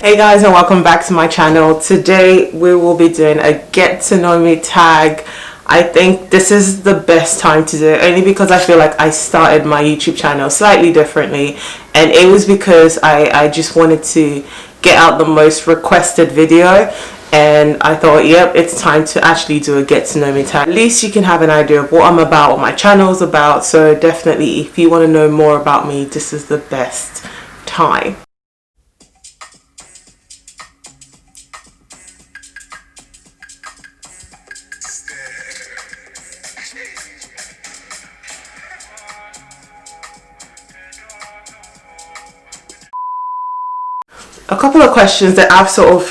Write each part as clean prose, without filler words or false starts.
Hey guys, and welcome back to my channel. Today we will be doing a get to know me tag. I think this is the best time to do it, only because I feel like I started my YouTube channel slightly differently, and it was because I just wanted to get out the most requested video, and I thought, yep, it's time to actually do a get to know me tag. At least you can have an idea of what I'm about, what my channel's about. So definitely, if you want to know more about me, this is the best time. A couple of questions that I've sort of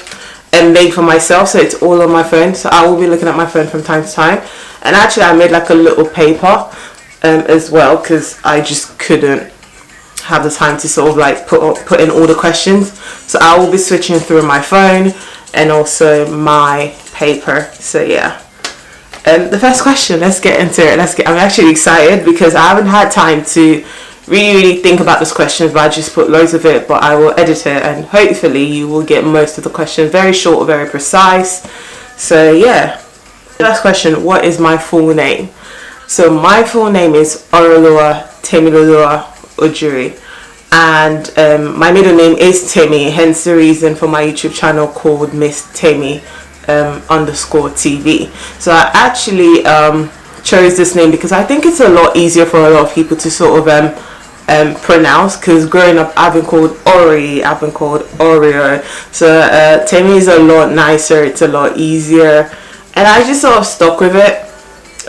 made for myself, so it's all on my phone, so I will be looking at my phone from time to time. And actually I made like a little paper as well, because I just couldn't have the time to sort of like put in all the questions. So I will be switching through my phone and also my paper. So yeah, the first question, let's get into it. I'm actually excited because I haven't had time to really think about this questions, but I just put loads of it, but I will edit it and hopefully you will get most of the questions. Very short, very precise. So yeah, first question, what is my full name? So my full name is Orolua Temilolua Ojuri, and my middle name is Temi, hence the reason for my YouTube channel called Miss Temi _ TV. So I actually chose this name because I think it's a lot easier for a lot of people to sort of pronounce, because growing up I've been called Ori, I've been called Oreo, so Temi is a lot nicer, it's a lot easier, and I just sort of stuck with it.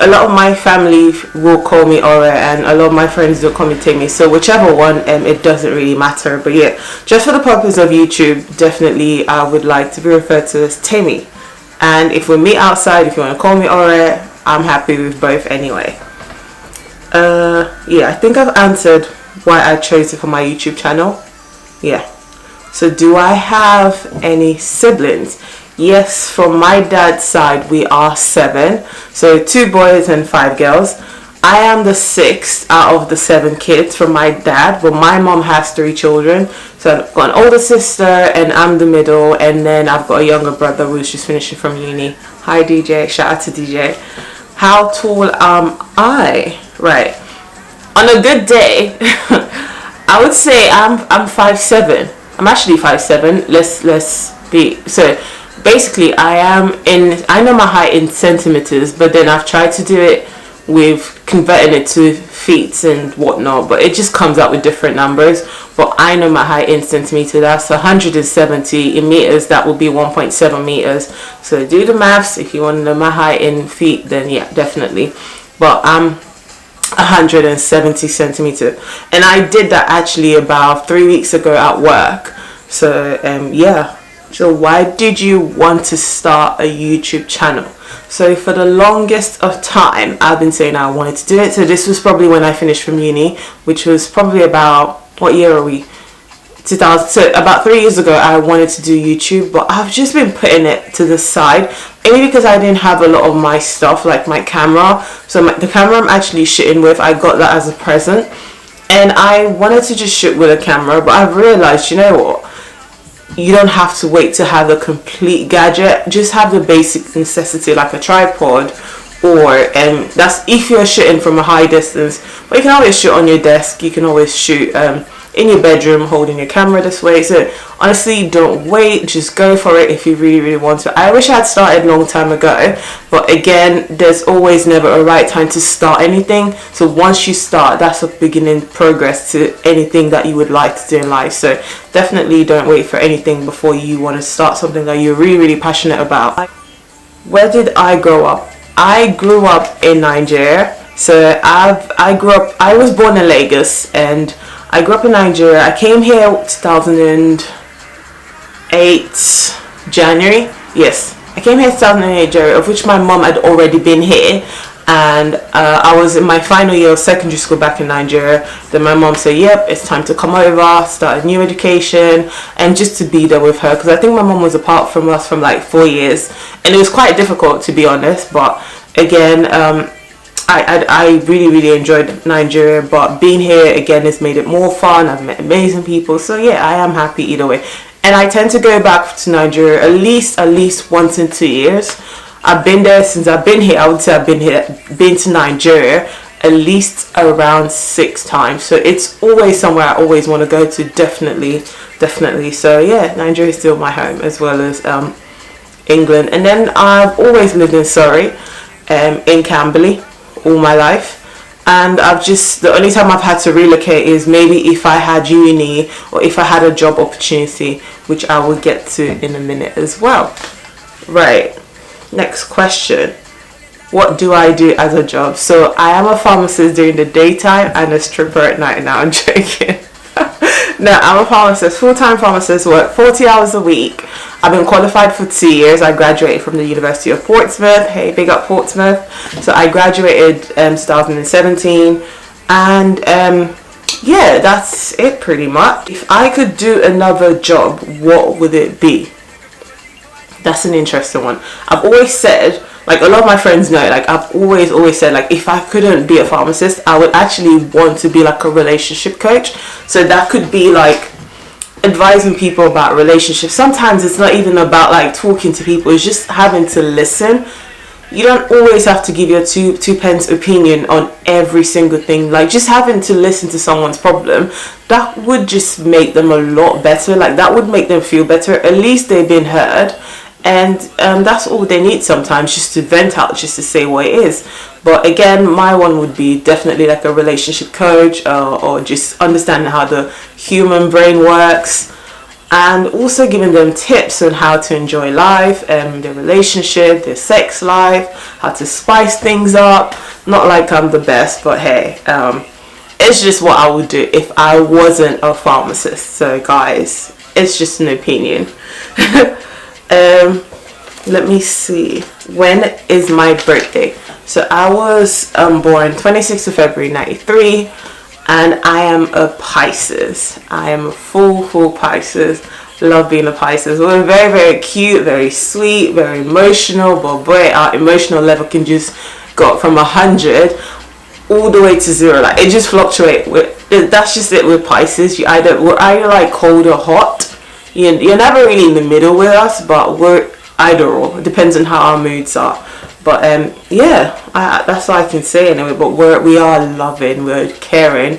A lot of my family will call me Ore and a lot of my friends will call me Temi, so whichever one, it doesn't really matter. But yeah, just for the purpose of YouTube, definitely I would like to be referred to as Temi. And if we meet outside, if you want to call me Ore, I'm happy with both anyway. Yeah, I think I've answered why I chose it for my YouTube channel. Yeah. So do I have any siblings? Yes, from my dad's side we are 7. So 2 boys and 5 girls. I am the 6th out of the 7 kids from my dad, but my mom has 3 children. So I've got an older sister and I'm the middle, and then I've got a younger brother who's just finishing from uni. Hi DJ, shout out to DJ. How tall am I? Right. On a good day, I would say I'm 5'7". I'm actually 5'7". Let's be, so basically I know my height in centimeters, but then I've tried to do it with converting it to feet and whatnot, but it just comes out with different numbers. But I know my height in centimeters, that's 170. In meters, that will be 1.7 meters. So do the maths. If you want to know my height in feet, then yeah, definitely. But I'm 170 centimeters, and I did that actually about 3 weeks ago at work. So yeah. So why did you want to start a YouTube channel? So for the longest of time I've been saying I wanted to do it. So this was probably when I finished from uni, which was probably about, what year are we, 2000. So about 3 years ago I wanted to do YouTube, but I've just been putting it to the side, only because I didn't have a lot of my stuff, like my camera. So the camera I'm actually shooting with, I got that as a present, and I wanted to just shoot with a camera, but I've realized, you know what, you don't have to wait to have a complete gadget. Just have the basic necessity like a tripod, or that's if you're shooting from a high distance. But you can always shoot on your desk, you can always shoot in your bedroom holding your camera this way. So honestly, don't wait, just go for it if you really want to. I wish I had started a long time ago, but again, there's always never a right time to start anything. So once you start, that's a beginning progress to anything that you would like to do in life. So definitely don't wait for anything before you want to start something that you're really passionate about. Where did I grow up? I grew up in Nigeria. So I was born in Lagos, and I grew up in Nigeria. I came here 2008 January. Yes, I came here 2008 January, of which my mom had already been here, and I was in my final year of secondary school back in Nigeria. Then my mom said, yep, it's time to come over, start a new education, and just to be there with her, because I think my mom was apart from us from like 4 years, and it was quite difficult, to be honest. But again, I really enjoyed Nigeria, but being here again has made it more fun. I've met amazing people, so yeah, I am happy either way. and I tend to go back to Nigeria at least once in 2 years. I've been there since I've been here. I would say I've been to Nigeria at least around 6 times. So it's always somewhere I always want to go to. Definitely. So yeah, Nigeria is still my home, as well as England. And then I've always lived in Surrey, in Camberley, all my life. And the only time I've had to relocate is maybe if I had uni or if I had a job opportunity, which I will get to in a minute as well. Right, next question. What do I do as a job? So I am a pharmacist during the daytime and a stripper at night. Now I'm joking. No, I'm a pharmacist, full-time pharmacist, work 40 hours a week. I've been qualified for 2 years. I graduated from the University of Portsmouth. Hey, big up Portsmouth. So I graduated 2017. And yeah, that's it pretty much. If I could do another job, what would it be? That's an interesting one. I've always said, like a lot of my friends know, like I've always said, like if I couldn't be a pharmacist, I would actually want to be like a relationship coach. So that could be like advising people about relationships. Sometimes it's not even about like talking to people, it's just having to listen. You don't always have to give your two pence opinion on every single thing. Like just having to listen to someone's problem, that would just make them a lot better. Like that would make them feel better. At least they've been heard. And that's all they need sometimes, just to vent out, just to say what it is. But again, my one would be definitely like a relationship coach, or just understanding how the human brain works, and also giving them tips on how to enjoy life, their relationship, their sex life, how to spice things up. Not like I'm the best, but hey, it's just what I would do if I wasn't a pharmacist. So guys, it's just an opinion. Let me see, when is my birthday? So I was born 26th of February 93, and I am a Pisces. I am a full Pisces. Love being a Pisces. We're very cute, very sweet, very emotional, but boy, our emotional level can just go from 100 all the way to 0. Like it just fluctuates. That's just it with Pisces. We're either like cold or hot. You're never really in the middle with us, but we're either or. It depends on how our moods are. But yeah, that's all I can say anyway. But we are loving, we're caring.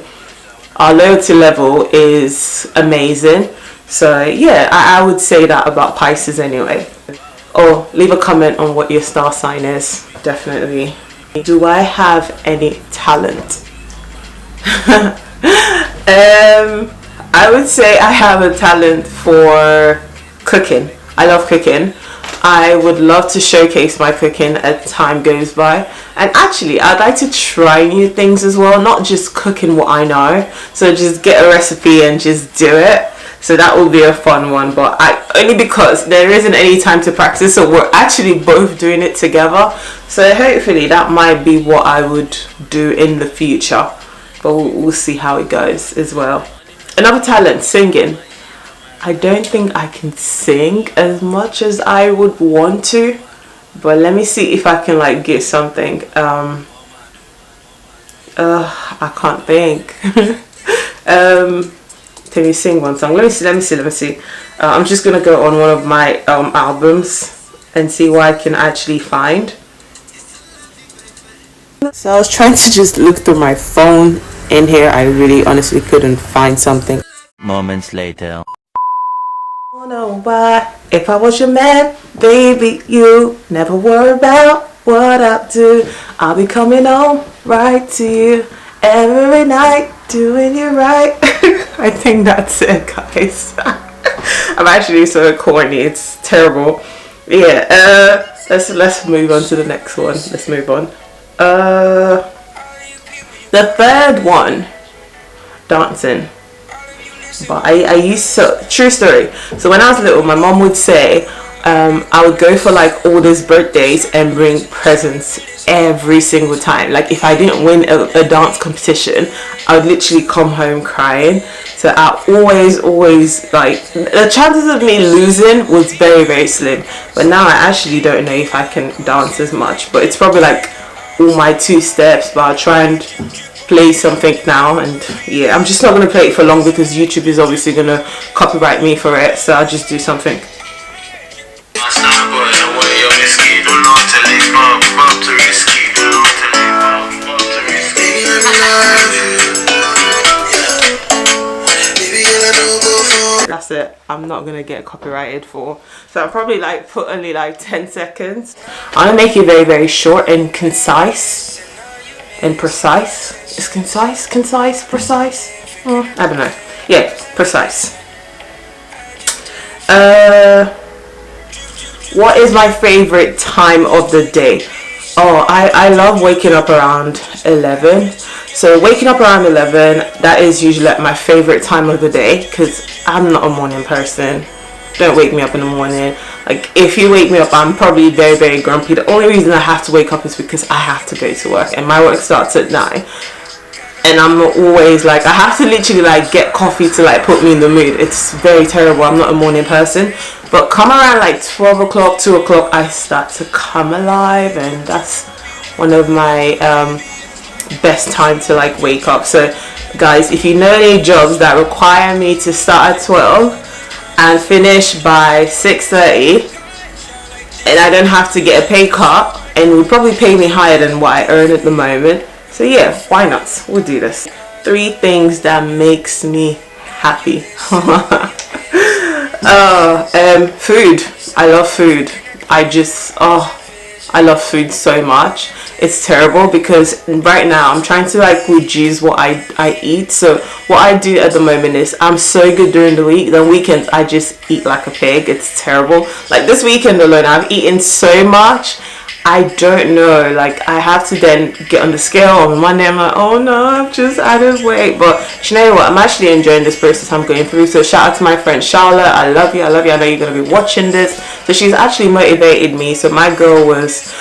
Our loyalty level is amazing. So yeah, I would say that about Pisces anyway. Or leave a comment on what your star sign is. Definitely. Do I have any talent? I would say I have a talent for cooking. I love cooking. I would love to showcase my cooking as time goes by. And actually, I'd like to try new things as well, not just cooking what I know. So just get a recipe and just do it. So that will be a fun one, but only because there isn't any time to practice, so we're actually both doing it together. So hopefully that might be what I would do in the future, but we'll see how it goes as well. Another talent, singing. I don't think I can sing as much as I would want to, but let me see if I can like get something. I can't think. Can you sing one song? Let me see. I'm just gonna go on one of my albums and see what I can actually find. So I was trying to just look through my phone in here. I really honestly couldn't find something. Moments later. I don't know why, if I was your man, baby, you never worry about what I do. I'll be coming home right to you every night, doing you right. I think that's it, guys. I'm actually so corny, it's terrible. Yeah, let's move on to the next one. Let's move on. The third one, dancing. But I used to, true story. So when I was little, my mom would say I would go for like all these birthdays and bring presents every single time. Like if I didn't win a dance competition, I would literally come home crying. So I always like, the chances of me losing was very slim. But now I actually don't know if I can dance as much, but it's probably like all my 2 steps, but I'll try and play something now, and yeah, I'm just not gonna play it for long because YouTube is obviously gonna copyright me for it, so I'll just do something. That's it. I'm not gonna get copyrighted for, so I'll probably like put only like 10 seconds. I'm gonna make it very, very short and concise and precise. Is concise precise? I don't know. Yeah, precise. What is my favorite time of the day? Oh, I love waking up around 11. So waking up around 11, that is usually like my favorite time of the day, because I'm not a morning person. Don't wake me up in the morning. Like, if you wake me up, I'm probably very, very grumpy. The only reason I have to wake up is because I have to go to work, and my work starts at 9. And I'm always like, I have to literally like get coffee to like put me in the mood. It's very terrible. I'm not a morning person. But come around like 12 o'clock, 2 o'clock, I start to come alive, and that's one of my best time to like wake up. So guys, if you know any jobs that require me to start at 12 and finish by 6:30, and I don't have to get a pay cut, and will probably pay me higher than what I earn at the moment, so yeah, why not? We'll do this. 3 things that makes me happy. Food. I love food. I love food so much. It's terrible because right now I'm trying to like reduce what I eat. So what I do at the moment is I'm so good during the week. The weekends I just eat like a pig. It's terrible. Like this weekend alone, I've eaten so much. I don't know, like I have to then get on the scale on Monday. I'm like, oh no, I've just added weight. But you know what, I'm actually enjoying this process I'm going through. So shout out to my friend Charlotte. I love you. I know you're going to be watching this. So she's actually motivated me. So my girl was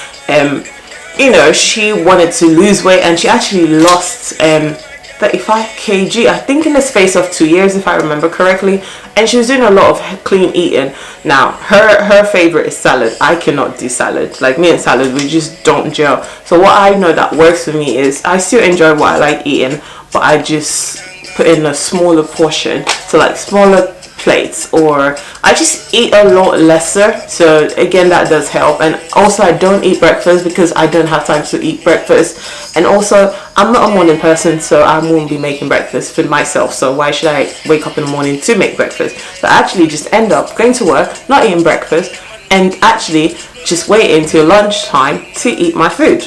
she wanted to lose weight, and she actually lost 35 kg, I think, in the space of 2 years, if I remember correctly. And she was doing a lot of clean eating. Now her favorite is salad. I cannot do salad. Like, me and salad, we just don't gel. So what I know that works for me is I still enjoy what I like eating, but I just put in a smaller portion, so like smaller plates, or I just eat a lot lesser. So again, that does help. And also, I don't eat breakfast because I don't have time to eat breakfast. And also, I'm not a morning person, so I won't be making breakfast for myself. So why should I wake up in the morning to make breakfast? So I actually just end up going to work, not eating breakfast, and actually just waiting till lunchtime to eat my food.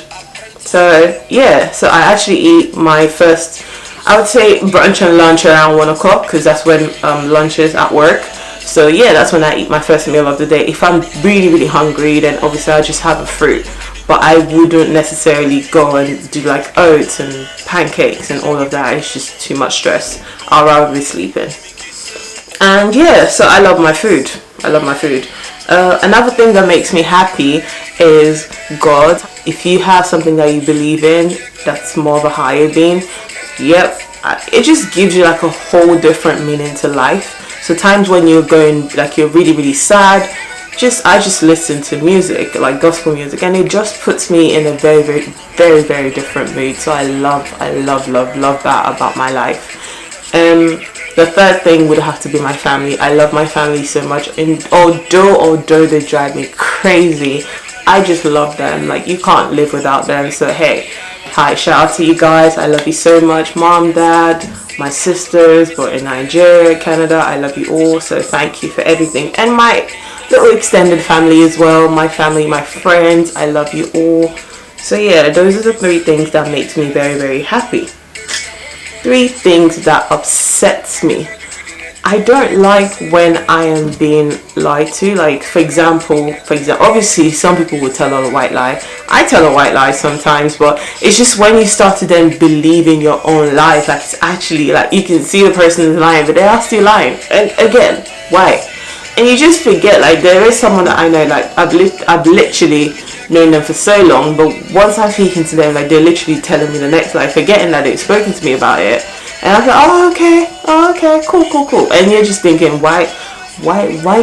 So yeah, so I actually eat my first, I would say, brunch and lunch around 1 o'clock, because that's when lunch is at work. So yeah, that's when I eat my first meal of the day. If I'm really, really hungry, then obviously I'll just have a fruit. But I wouldn't necessarily go and do like oats and pancakes and all of that. It's just too much stress. I'd rather be sleeping. And yeah, so I love my food. Another thing that makes me happy is God. If you have something that you believe in, that's more of a higher being. Yep, it just gives you like a whole different meaning to life. So times when you're going, like you're really, really sad, I just listen to music, like gospel music, and it just puts me in a very, very, very, very different mood. So I love that about my life. The third thing would have to be my family. I love my family so much, and although they drive me crazy, I just love them. Like, you can't live without them. So hey, hi, shout out to you guys. I love you so much. Mom, dad, my sisters, but in Nigeria, Canada, I love you all. So thank you for everything. And my little extended family as well. My family, my friends, I love you all. So yeah, those are the 3 things that makes me very, very happy. 3 things that upsets me. I don't like when I am being lied to. Like, for example, obviously some people will tell a white lie. I tell a white lie sometimes, but it's just when you start to then believe in your own lies. Like, it's actually, like, you can see the person is lying, but they are still lying. And again, why? And you just forget, like, there is someone that I know, like, I've literally known them for so long, but once I'm speaking to them, like, they're literally telling me the next lie, forgetting that they've spoken to me about it. And I was like, oh okay, cool. And you're just thinking, why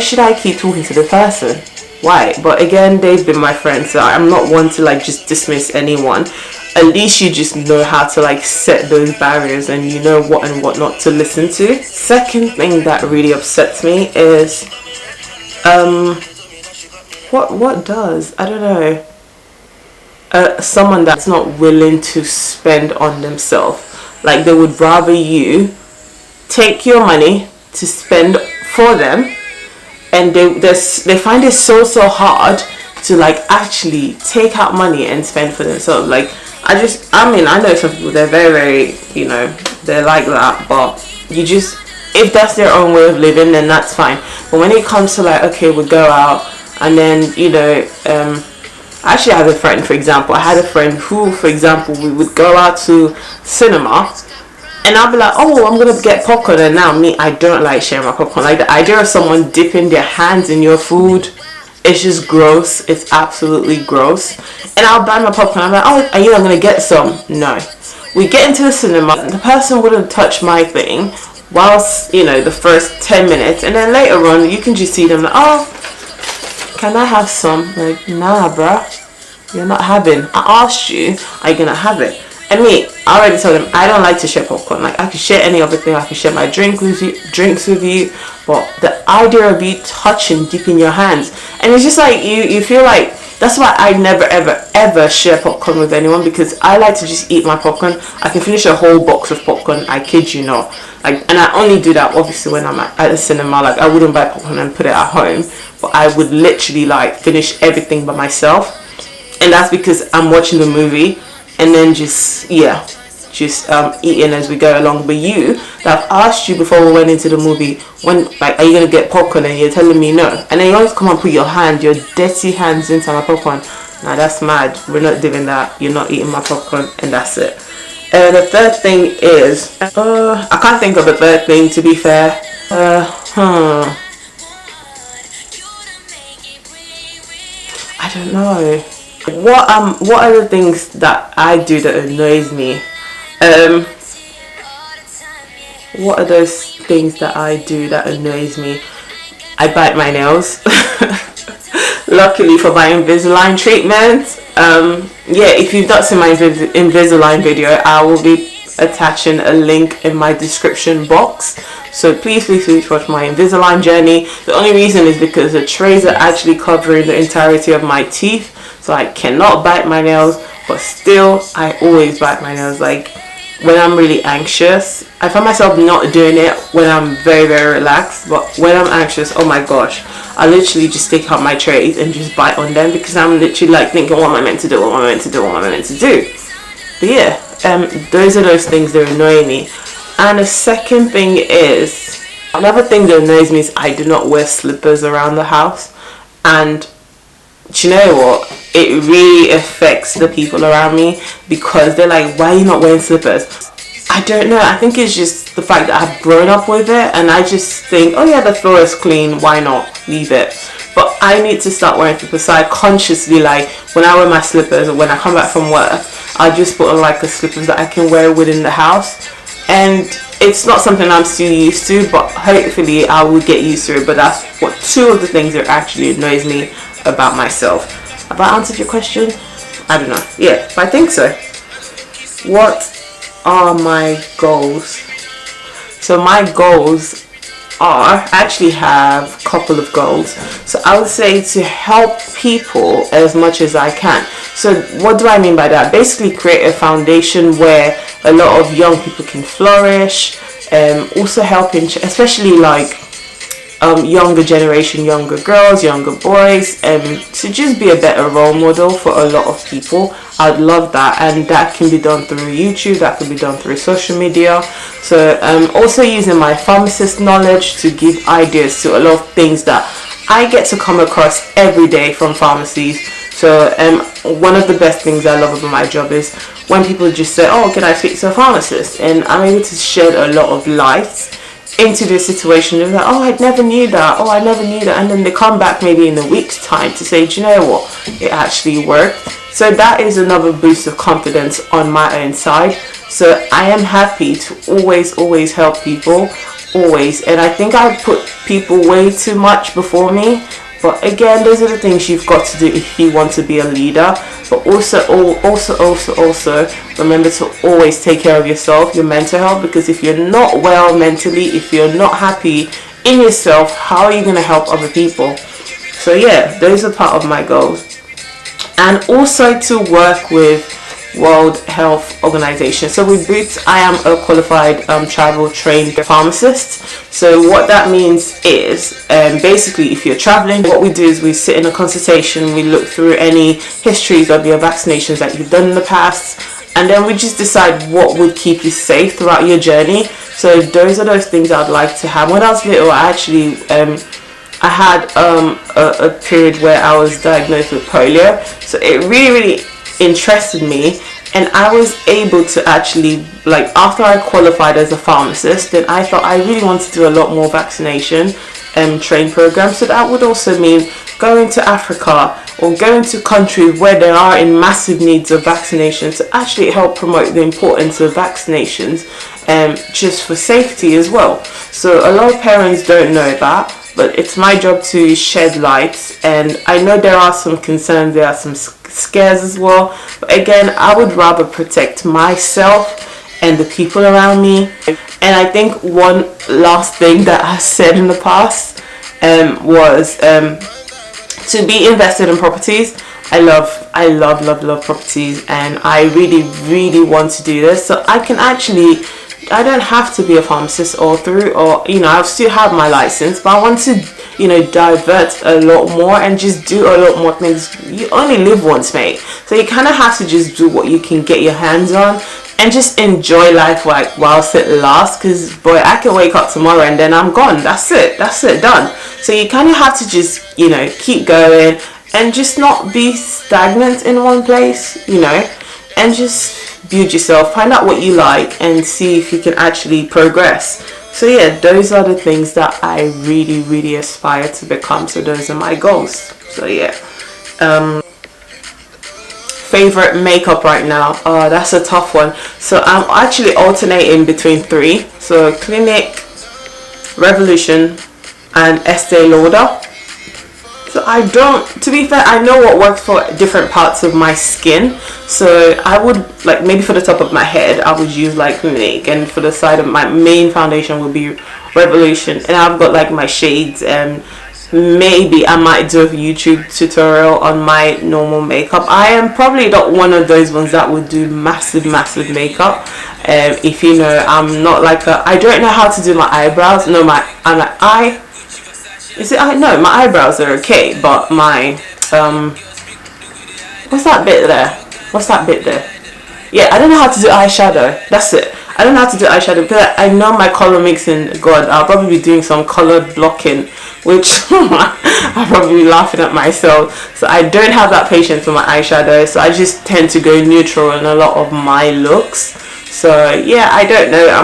should I keep talking to the person? Why? But again, they've been my friends, so I'm not one to like just dismiss anyone. at least you just know how to like set those barriers, and you know what and what not to listen to. Second thing that really upsets me is what does, I don't know, someone that's not willing to spend on themselves. Like they would rather you take your money to spend for them, and they find it so hard to like actually take out money and spend for themselves. Like I know some people, they're very, you know, they're like that, but you just, if that's their own way of living, then that's fine. But when it comes to like, okay, we'll go out, and then, you know, I actually have a friend, for example, I had a friend who, for example, we would go out to cinema, and I'll be like, oh, I'm gonna get popcorn, and now me, I don't like sharing my popcorn. Like the idea of someone dipping their hands in your food, it's just gross. It's absolutely gross. And I'll buy my popcorn. I'm like, oh, are you not gonna get some? No. We get into the cinema. The person wouldn't touch my thing whilst, you know, the first 10 minutes, and then later on, you can just see them like, oh, can I have some? Like, nah, bruh, you're not having. I asked you, are you gonna have it? And me, I already told them I don't like to share popcorn. Like I can share any other thing. I can share my drinks with you, but the idea of you touching, dipping your hands, and it's just like you feel like, that's why I never ever share popcorn with anyone, because I like to just eat my popcorn. I can finish a whole box of popcorn, I kid you not. Like, and I only do that obviously when I'm at the cinema. Like I wouldn't buy popcorn and put it at home, but I would literally like finish everything by myself, and that's because I'm watching the movie. And then just eating as we go along. But you, that I've asked you before we went into the movie, when, like, are you gonna get popcorn, and you're telling me no, and then you always come and put your dirty hands into my popcorn. Now that's mad. We're not doing that. You're not eating my popcorn, and that's it. The third thing is, I can't think of a third thing, to be fair. I don't know. What are the things that I do that annoys me? What are those things that I do that annoys me? I bite my nails. Luckily for my Invisalign treatment, if you've not seen my Invisalign video, I will be attaching a link in my description box. So please watch my Invisalign journey. The only reason is because the trays are actually covering the entirety of my teeth, so I cannot bite my nails, but still I always bite my nails. Like when I'm really anxious, I find myself not doing it when I'm very relaxed, but when I'm anxious, oh my gosh, I literally just take out my trays and just bite on them, because I'm literally like thinking, what am I meant to do, But yeah, those are those things that annoy me. And the second thing is, another thing that annoys me is I do not wear slippers around the house. And do you know what? It really affects the people around me, because they're like, why are you not wearing slippers? I don't know. I think it's just the fact that I've grown up with it, and I just think, oh yeah, the floor is clean, why not? Leave it. But I need to start wearing slippers. So I consciously, like, when I wear my slippers, or when I come back from work, I just put on like a slippers that I can wear within the house. And it's not something I'm still used to, but hopefully I will get used to it. But that's what two of the things that actually annoys me about myself. Have I answered your question? I don't know. Yeah, but I think so. What are my goals? So my goals are, I actually have a couple of goals. So I would say to help people as much as I can. So what do I mean by that? Basically create a foundation where a lot of young people can flourish. Also helping, especially like younger generation, younger girls, younger boys, to just be a better role model for a lot of people. I'd love that, and that can be done through YouTube, that can be done through social media. So also using my pharmacist knowledge to give ideas to a lot of things that I get to come across every day from pharmacies. So one of the best things I love about my job is when people just say, oh, can I speak to a pharmacist? And I'm able to shed a lot of light into this situation. They're like, oh, I never knew that, and then they come back maybe in a week's time to say, do you know what, it actually worked. So that is another boost of confidence on my own side. So I am happy to always help people, always. And I think I put people way too much before me, But again, those are the things you've got to do if you want to be a leader. But also remember to always take care of yourself, your mental health, because if you're not well mentally, if you're not happy in yourself, how are you going to help other people? So yeah, those are part of my goals. And also to work with World Health Organization. So with Boots, I am a qualified travel trained pharmacist. So what that means is basically if you're traveling, what we do is we sit in a consultation, we look through any histories of your vaccinations that you've done in the past, and then we just decide what would keep you safe throughout your journey. So those are those things I'd like to have. When I was little, I actually I had a period where I was diagnosed with polio, so it really interested me, and I was able to actually, like, after I qualified as a pharmacist, then I thought I really wanted to do a lot more vaccination train programs. So that would also mean going to Africa or going to countries where there are in massive needs of vaccination to actually help promote the importance of vaccinations, just for safety as well. So a lot of parents don't know that, but it's my job to shed light, and I know there are some concerns, there are some scares as well, but again, I would rather protect myself and the people around me. And I think one last thing that I said in the past was to be invested in properties. I love properties, and I really want to do this. So I can actually, I don't have to be a pharmacist I still have my license, but I want to, divert a lot more and just do a lot more things. You only live once, mate. So you kind of have to just do what you can get your hands on and just enjoy life whilst it lasts. Because boy, I can wake up tomorrow and then I'm gone. That's it, done. So you kind of have to just, keep going and just not be stagnant in one place, and just build yourself, find out what you like, and see if you can actually progress. So yeah, those are the things that I really aspire to become. So those are my goals. So yeah, favorite makeup right now, that's a tough one. So I'm actually alternating between three, so Clinique, Revolution, and Estee Lauder. So to be fair, I know what works for different parts of my skin. So I would, like, maybe for the top of my head, I would use like Clinique, and for the side of my main foundation would be Revolution. And I've got like my shades, and maybe I might do a YouTube tutorial on my normal makeup. I am probably not one of those ones that would do massive makeup. If you know, I'm not like I don't know how to do my eyebrows. No, my eyebrows are okay, but my what's that bit there? Yeah, I don't know how to do eyeshadow. That's it. I don't know how to do eyeshadow because I know my color mixing. God, I'll probably be doing some color blocking, which I'll probably be laughing at myself. So I don't have that patience for my eyeshadow. So I just tend to go neutral in a lot of my looks. So yeah, I don't know. I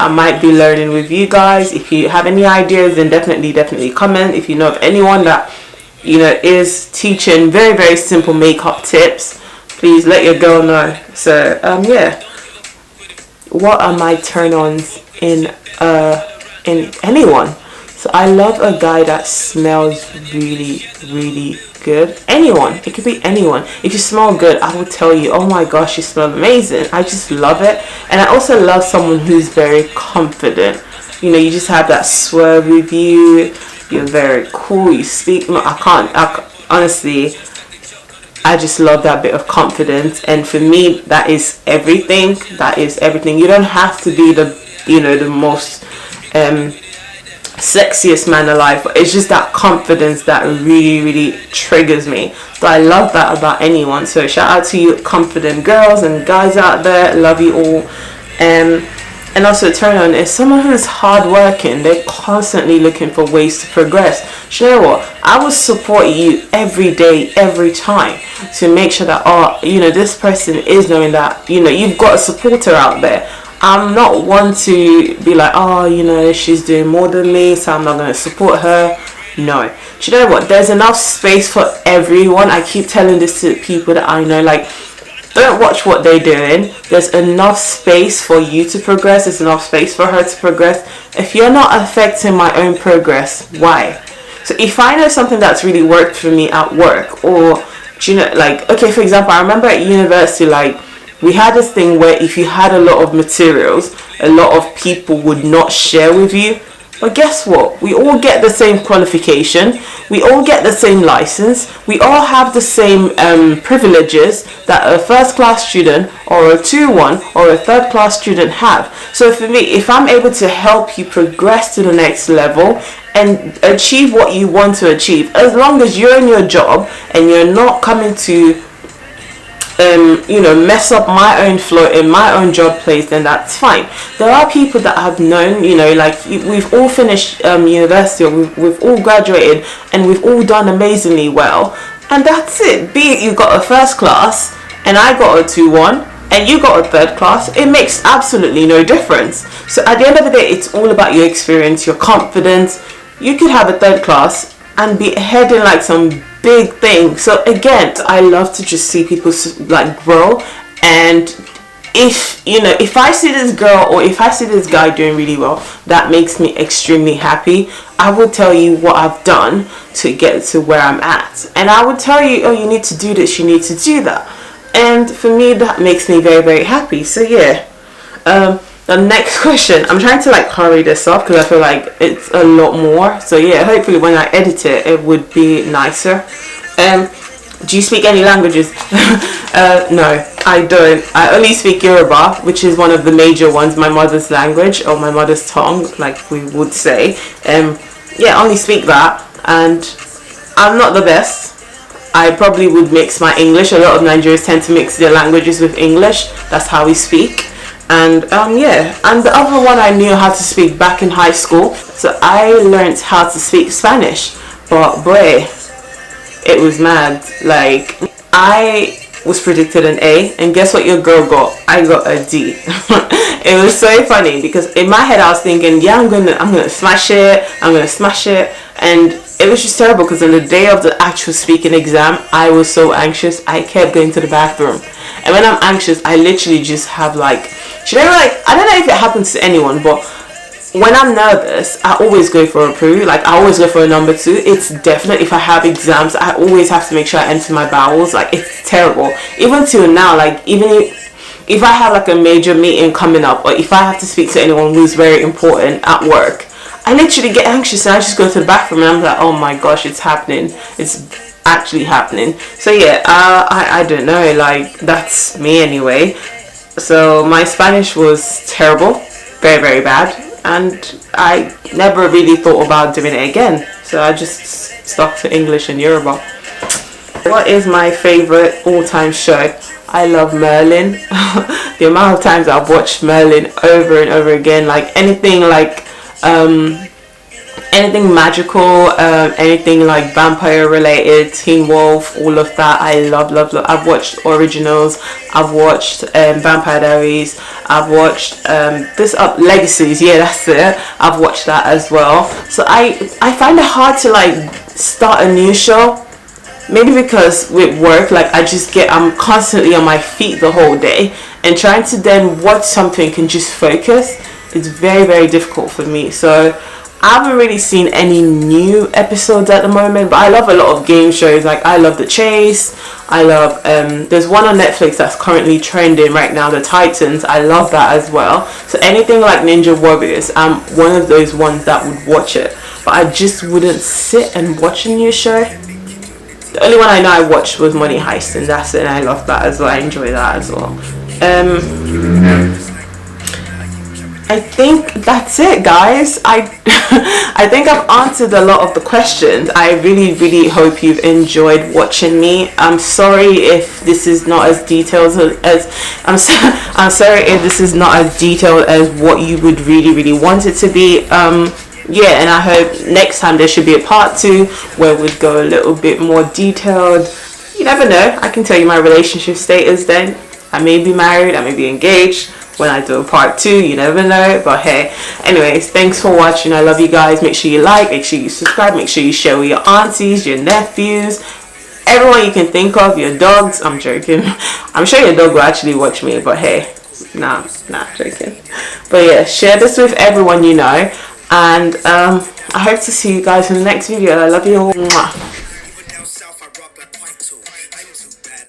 might be learning with you guys. If you have any ideas, then definitely comment. If you know of anyone that is teaching very simple makeup tips, please let your girl know. So yeah, what are my turn-ons in anyone? So I love a guy that smells really good. Anyone, it could be anyone. If you smell good, I will tell you, oh my gosh, you smell amazing. I just love it. And I also love someone who's very confident. You just have that swerve with you. You're very cool. You speak. Honestly, I just love that bit of confidence. And for me, that is everything. You don't have to be the most sexiest man alive, but it's just that confidence that really triggers me. So I love that about anyone. So shout out to you confident girls and guys out there. Love you all. And also turn on is someone who's hardworking. They're constantly looking for ways to progress. You know what? I will support you every day, every time, to make sure that this person is knowing that you've got a supporter out there. I'm not one to be like, she's doing more than me, so I'm not going to support her. No. Do you know what? There's enough space for everyone. I keep telling this to people that I know, like, don't watch what they're doing. There's enough space for you to progress. There's enough space for her to progress. If you're not affecting my own progress, why? So if I know something that's really worked for me at work, or do you know, like, okay, for example, I remember at university, like, we had this thing where if you had a lot of materials, a lot of people would not share with you. But guess what? We all get the same qualification. We all get the same license. We all have the same privileges that a first class student or a 2-1 or a third class student have. So for me, if I'm able to help you progress to the next level and achieve what you want to achieve, as long as you're in your job and you're not coming to mess up my own flow in my own job place, then that's fine. There are people that I've known, like, we've all finished university, or we've all graduated, and we've all done amazingly well, and that's it. Be it you got a first class and I got a 2-1 and you got a third class, it makes absolutely no difference. So at the end of the day, it's all about your experience, your confidence. You could have a third class and be heading like some big thing. So again, I love to just see people like grow. And if I see this girl or if I see this guy doing really well, that makes me extremely happy. I will tell you what I've done to get to where I'm at, and I would tell you, oh, you need to do this, you need to do that. And for me, that makes me very, very happy. So yeah, the next question, I'm trying to like hurry this up because I feel like it's a lot more. So yeah, hopefully when I edit it, it would be nicer. Do you speak any languages? No, I don't. I only speak Yoruba, which is one of the major ones, my mother's language, or my mother's tongue, like we would say. Yeah, I only speak that, and I'm not the best. I probably would mix my English. A lot of Nigerians tend to mix their languages with English. That's how we speak. And yeah, and the other one I knew how to speak back in high school. So I learned how to speak Spanish. But boy, it was mad. Like, I was predicted an A, and guess what your girl got? I got a D. It was so funny because in my head I was thinking, yeah, I'm gonna smash it, and it was just terrible because on the day of the actual speaking exam, I was so anxious. I kept going to the bathroom, and when I'm anxious, I literally just have like, I don't know if it happens to anyone, but when I'm nervous, I always go for a poo. Like, I always go for a number 2. It's definite. If I have exams, I always have to make sure I empty my bowels. Like, it's terrible. Even till now, like, even if I have like a major meeting coming up, or if I have to speak to anyone who's very important at work, I literally get anxious and I just go to the bathroom and I'm like, oh my gosh, it's happening. It's actually happening. So yeah, I don't know. Like, that's me anyway. So my Spanish was terrible, very, very bad, and I never really thought about doing it again. So I just stuck to English and Yoruba. What is my favorite all-time show? I love Merlin. The amount of times I've watched Merlin over and over again, like anything magical, anything like vampire related, Teen Wolf, all of that. I love. I've watched originals, I've watched Vampire Diaries, I've watched Legacies, yeah, that's it, I've watched that as well. So I find it hard to like start a new show, maybe because with work, like I'm constantly on my feet the whole day, and trying to then watch something and just focus, it's very, very difficult for me. So I haven't really seen any new episodes at the moment, but I love a lot of game shows. Like, I love The Chase. I love, there's one on Netflix that's currently trending right now, The Titans. I love that as well. So anything like Ninja Warriors, I'm one of those ones that would watch it. But I just wouldn't sit and watch a new show. The only one I know I watched was Money Heist, and that's it. And I love that as well. I enjoy that as well. I think that's it, guys. I think I've answered a lot of the questions. I really, really hope you've enjoyed watching me. I'm sorry if this is not as detailed as I'm sorry if this is not as detailed as what you would really, really want it to be. Yeah, and I hope next time there should be a part 2 where we'd go a little bit more detailed. You never know. I can tell you my relationship status then. I may be married, I may be engaged. When I do a part 2, you never know. But hey, anyways, thanks for watching. I love you guys. Make sure you like, make sure you subscribe, make sure you share with your aunties, your nephews, everyone you can think of, your dogs. I'm joking. I'm sure your dog will actually watch me, but hey, nah, joking. But yeah, share this with everyone you know. And I hope to see you guys in the next video. I love you all. Mwah.